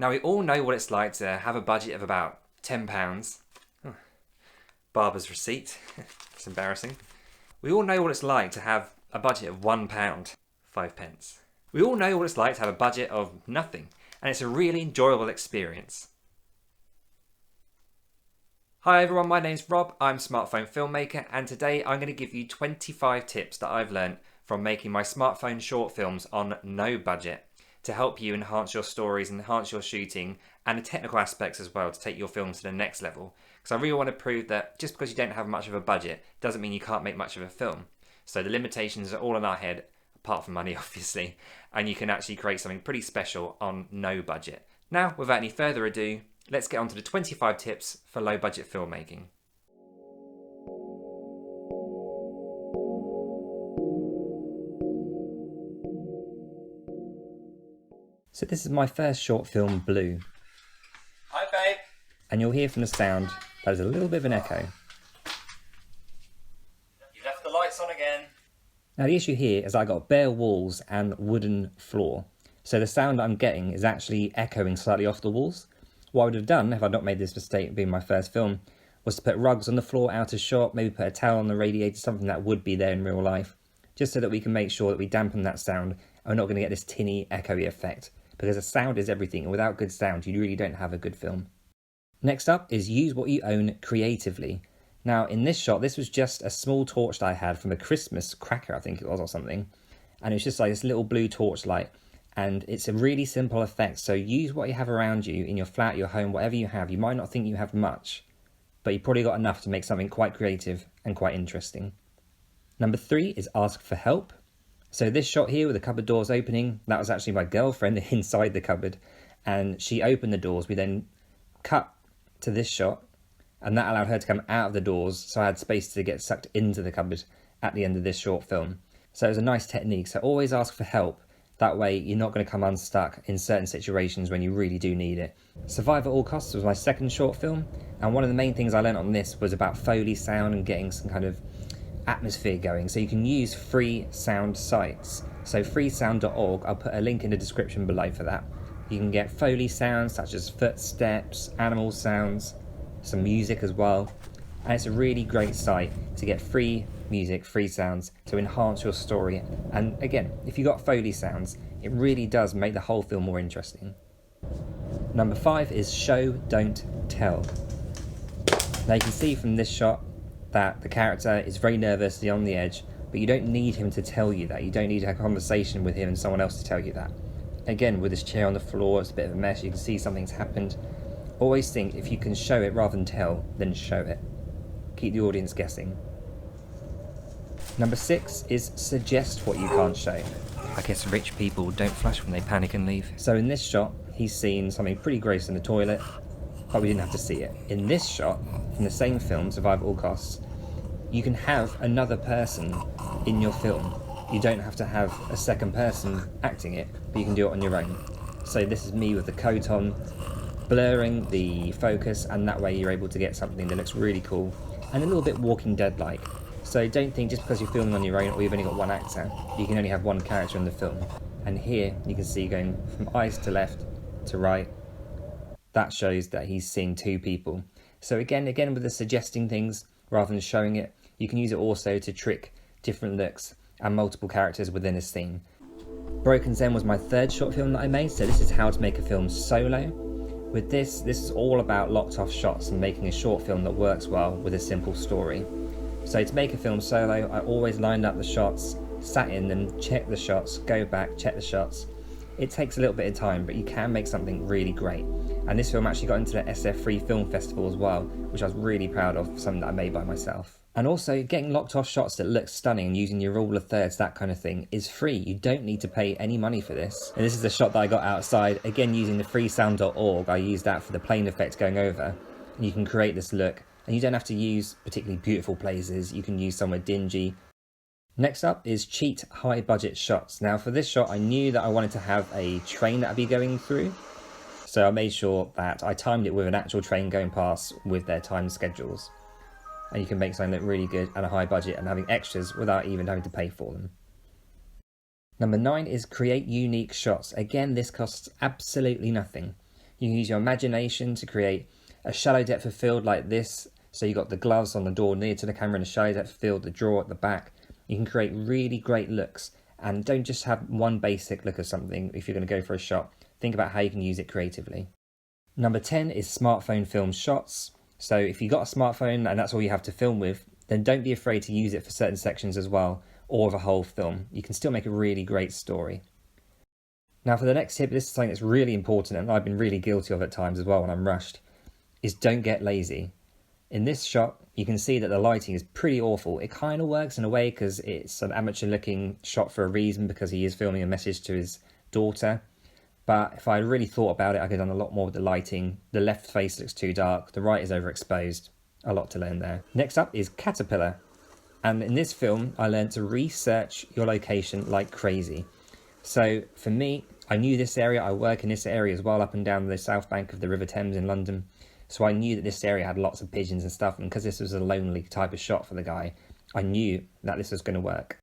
Now we all know what it's like to have a budget of about £10. Oh, barber's receipt. It's embarrassing. We all know what it's like to have a budget of £1, 5 pence. We all know what it's like to have a budget of nothing, and it's a really enjoyable experience. Hi everyone, my name's Rob, I'm Smartphone Filmmaker, and today I'm going to give you 25 tips that I've learnt from making my smartphone short films on no budget to help you enhance your stories, enhance your shooting, and the technical aspects as well to take your films to the next level. Because I really want to prove that just because you don't have much of a budget doesn't mean you can't make much of a film. So the limitations are all in our head, apart from money obviously, and you can actually create something pretty special on no budget. Now, without any further ado, let's get on to the 25 tips for low budget filmmaking. So this is my first short film, Blue. Hi babe! And you'll hear from the sound, there's a little bit of an echo. You left the lights on again. Now the issue here is I got bare walls and wooden floor. So the sound I'm getting is actually echoing slightly off the walls. What I would have done, if I'd not made this mistake being my first film, was to put rugs on the floor out of shot, maybe put a towel on the radiator, something that would be there in real life, just so that we can make sure that we dampen that sound and we're not going to get this tinny, echoey effect. Because the sound is everything, and without good sound, you really don't have a good film. Next up is use what you own creatively. Now, in this shot, this was just a small torch that I had from a Christmas cracker, I think it was, or something. And it was just like this little blue torch light. And it's a really simple effect, so use what you have around you, in your flat, your home, whatever you have. You might not think you have much, but you've probably got enough to make something quite creative and quite interesting. Number 3 is ask for help. So this shot here with the cupboard doors opening, that was actually my girlfriend inside the cupboard, and she opened the doors. We then cut to this shot, and that allowed her to come out of the doors, so I had space to get sucked into the cupboard at the end of this short film. So it was a nice technique, so always ask for help. That way you're not going to come unstuck in certain situations when you really do need it. Survive at All Costs was my second short film, and one of the main things I learned on this was about Foley sound and getting some kind of atmosphere going. So you can use free sound sites. So freesound.org, I'll put a link in the description below for that. You can get Foley sounds such as footsteps, animal sounds, some music as well. And it's a really great site to get free music, free sounds to enhance your story. And again, if you got Foley sounds, it really does make the whole film more interesting. Number 5 is show, don't tell. Now you can see from this shot that the character is very nervous, he's on the edge, but you don't need him to tell you that. You don't need to have a conversation with him and someone else to tell you that. Again, with this chair on the floor, it's a bit of a mess, you can see something's happened. Always think if you can show it rather than tell, then show it. Keep the audience guessing. Number 6 is suggest what you can't show. I guess rich people don't flush when they panic and leave. So in this shot, he's seen something pretty gross in the toilet, but we didn't have to see it. In this shot, from the same film, Survive at All Costs, you can have another person in your film. You don't have to have a second person acting it, but you can do it on your own. So this is me with the coat on, blurring the focus, and that way you're able to get something that looks really cool and a little bit Walking Dead-like. So don't think just because you're filming on your own or you've only got one actor, you can only have one character in the film. And here you can see going from eyes to left to right, that shows that he's seeing 2 people. So again with the suggesting things rather than showing it, you can use it also to trick different looks and multiple characters within a scene. Broken Zen was my 3rd short film that I made, so this is how to make a film solo. With this is all about locked off shots and making a short film that works well with a simple story. So to make a film solo, I always lined up the shots, sat in them, checked the shots, go back, check the shots. It takes a little bit of time, but you can make something really great. And this film actually got into the SF Free Film Festival as well, which I was really proud of, something that I made by myself. And also, getting locked off shots that look stunning and using your rule of thirds, that kind of thing, is free. You don't need to pay any money for this. And this is the shot that I got outside, again using the freesound.org. I used that for the plane effect going over. And you can create this look. And you don't have to use particularly beautiful places, you can use somewhere dingy. Next up is cheat high budget shots. Now for this shot I knew that I wanted to have a train that I'd be going through, so I made sure that I timed it with an actual train going past with their time schedules. And you can make something look really good at a high budget and having extras without even having to pay for them. Number 9 is create unique shots. Again, this costs absolutely nothing. You can use your imagination to create a shallow depth of field like this. So you've got the gloves on the door near to the camera and a shallow depth of field, the drawer at the back. You can create really great looks, and don't just have one basic look of something if you're going to go for a shot. Think about how you can use it creatively. Number 10 is smartphone film shots. So if you've got a smartphone and that's all you have to film with, then don't be afraid to use it for certain sections as well, or of a whole film. You can still make a really great story. Now for the next tip, this is something that's really important and I've been really guilty of at times as well when I'm rushed, is don't get lazy. In this shot, you can see that the lighting is pretty awful. It kind of works in a way because it's an amateur looking shot for a reason, because he is filming a message to his daughter. But if I really thought about it, I could have done a lot more with the lighting. The left face looks too dark, the right is overexposed. A lot to learn there. Next up is Caterpillar. And in this film, I learned to research your location like crazy. So for me, I knew this area, I work in this area as well, up and down the south bank of the River Thames in London. So I knew that this area had lots of pigeons and stuff, and because this was a lonely type of shot for the guy, I knew that this was going to work.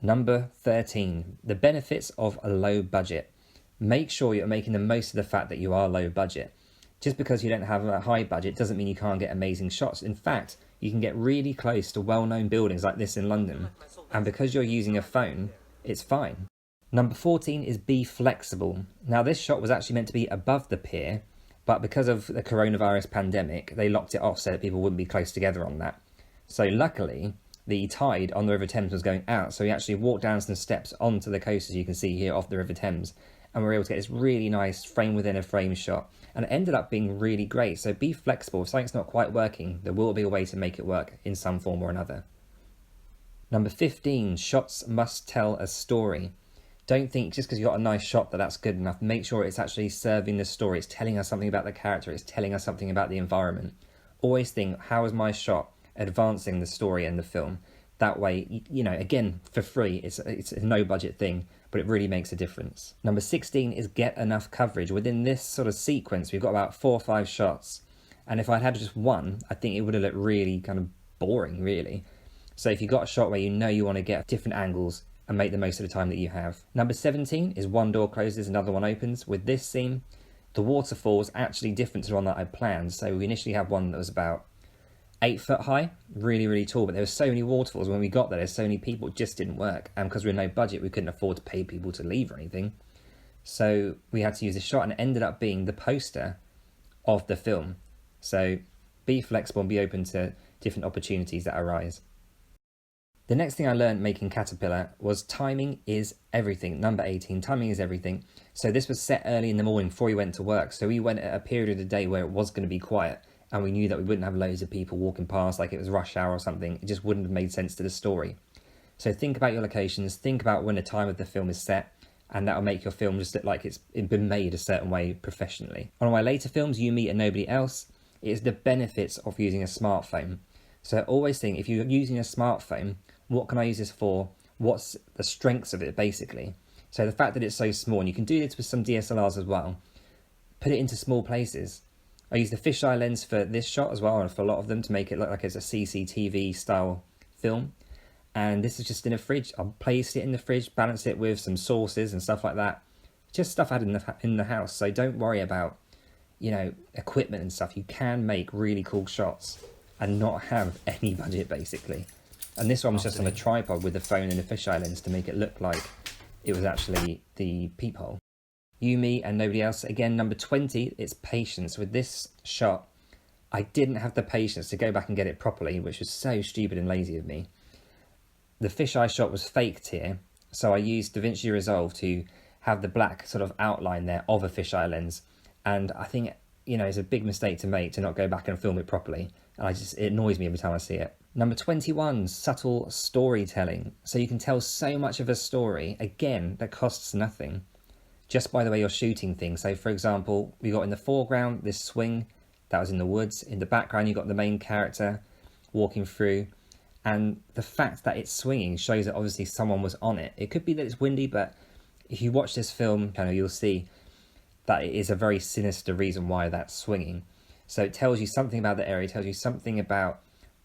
Number 13, the benefits of a low budget. Make sure you're making the most of the fact that you are low budget. Just because you don't have a high budget doesn't mean you can't get amazing shots. In fact, you can get really close to well-known buildings like this in London, and because you're using a phone, it's fine. Number 14 is be flexible. Now this shot was actually meant to be above the pier, but because of the coronavirus pandemic, they locked it off so that people wouldn't be close together on that. So luckily, the tide on the River Thames was going out, so we actually walked down some steps onto the coast, as you can see here, off the River Thames, and we were able to get this really nice frame within a frame shot, and it ended up being really great. So be flexible. If something's not quite working, there will be a way to make it work in some form or another. Number 15, shots must tell a story. Don't think just because you've got a nice shot that that's good enough. Make sure it's actually serving the story. It's telling us something about the character. It's telling us something about the environment. Always think, how is my shot advancing the story and the film? That way, you know, again, for free, it's a no budget thing, but it really makes a difference. Number 16 is get enough coverage. Within this sort of sequence, we've got about 4 or 5 shots. And if I'd had just one, I think it would have looked really kind of boring, really. So if you've got a shot where you know you want to get different angles and make the most of the time that you have. Number 17 is one door closes, another one opens. With this scene, the waterfall is actually different to the one that I planned. So we initially had one that was about 8 foot high, really, really tall, but there were so many waterfalls when we got there's so many people, it just didn't work. And because we had no budget, we couldn't afford to pay people to leave or anything. So we had to use this shot, and it ended up being the poster of the film. So be flexible and be open to different opportunities that arise. The next thing I learned making Caterpillar was timing is everything. Number 18, timing is everything. So this was set early in the morning before we went to work. So we went at a period of the day where it was going to be quiet, and we knew that we wouldn't have loads of people walking past like it was rush hour or something. It just wouldn't have made sense to the story. So think about your locations, think about when the time of the film is set, and that will make your film just look like it's been made a certain way professionally. On my later films, You, Me and Nobody Else, it is the benefits of using a smartphone. So always think, if you're using a smartphone, what can I use this for? What's the strengths of it, basically? So the fact that it's so small, and you can do this with some DSLRs as well, put it into small places. I used the fisheye lens for this shot as well, and for a lot of them, to make it look like it's a CCTV style film. And this is just in a fridge. I placed it in the fridge, balanced it with some sauces and stuff like that. Just stuff I had in the house. So don't worry about, you know, equipment and stuff. You can make really cool shots and not have any budget, basically. And this one was just on a tripod with the phone and the fisheye lens to make it look like it was actually the peephole. You, Me and Nobody Else. Again, number 20, it's patience. With this shot, I didn't have the patience to go back and get it properly, which was so stupid and lazy of me. The fisheye shot was faked here, so I used DaVinci Resolve to have the black sort of outline there of a fisheye lens. And I think, you know, it's a big mistake to make to not go back and film it properly. And it annoys me every time I see it. Number 21, subtle storytelling. So you can tell so much of a story, again, that costs nothing, just by the way you're shooting things. So for example, we got in the foreground this swing that was in the woods. In the background, you got the main character walking through. And the fact that it's swinging shows that obviously someone was on it. It could be that it's windy, but if you watch this film, you'll see that it is a very sinister reason why that's swinging. So it tells you something about the area, it tells you something about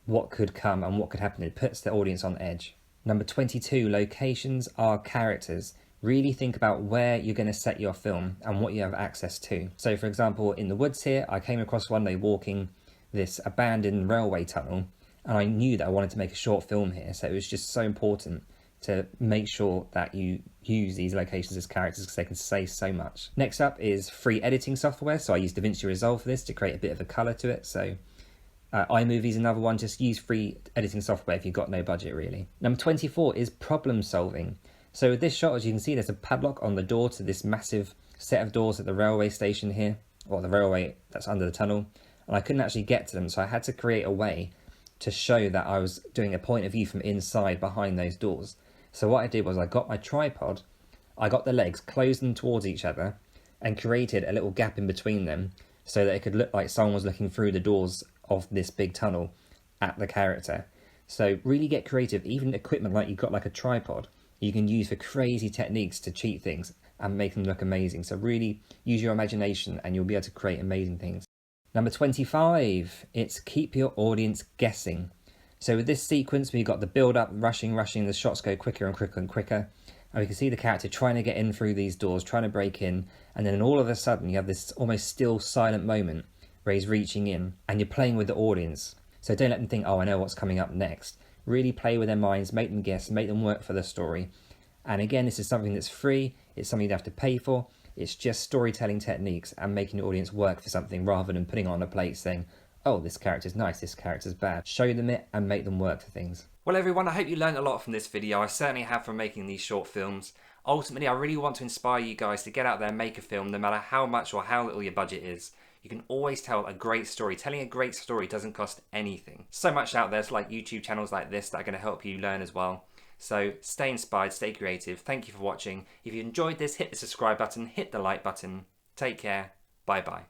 what could come and what could happen. It puts the audience on edge. Number 22, locations are characters. really think about where you're going to set your film and what you have access to. So for example, in the woods here, I came across one day walking this abandoned railway tunnel, and I knew that I wanted to make a short film here, so it was just so important to make sure that you use these locations as characters because they can say so much. Next up is free editing software, so I use DaVinci Resolve for this to create a bit of a colour to it. So iMovie is another one. Just use free editing software if you've got no budget really. Number 24 is problem solving. So with this shot, as you can see, there's a padlock on the door to this massive set of doors at the railway station here, or the railway that's under the tunnel, and I couldn't actually get to them, so I had to create a way to show that I was doing a point of view from inside behind those doors. So what I did was I got my tripod, I got the legs, closed them towards each other, and created a little gap in between them so that it could look like someone was looking through the doors of this big tunnel at the character. So really get creative. Even equipment like you've got like a tripod, you can use for crazy techniques to cheat things and make them look amazing. So really use your imagination and you'll be able to create amazing things. Number 25, it's keep your audience guessing. So with this sequence, we've got the build up, rushing, the shots go quicker and quicker and quicker. And we can see the character trying to get in through these doors, trying to break in. And then all of a sudden you have this almost still silent moment where he's reaching in and you're playing with the audience. So don't let them think, oh, I know what's coming up next. Really play with their minds, make them guess, make them work for the story. And again, this is something that's free. It's something you have to pay for. It's just storytelling techniques and making the audience work for something rather than putting it on a plate saying, oh, this character's nice, this character's bad. Show them it and make them work for things. Well everyone, I hope you learned a lot from this video. I certainly have from making these short films. Ultimately, I really want to inspire you guys to get out there and make a film no matter how much or how little your budget is. You can always tell a great story. Telling a great story doesn't cost anything. So much out there, it's like YouTube channels like this that are going to help you learn as well. So stay inspired, stay creative. Thank you for watching. If you enjoyed this, hit the subscribe button, hit the like button. Take care. Bye bye.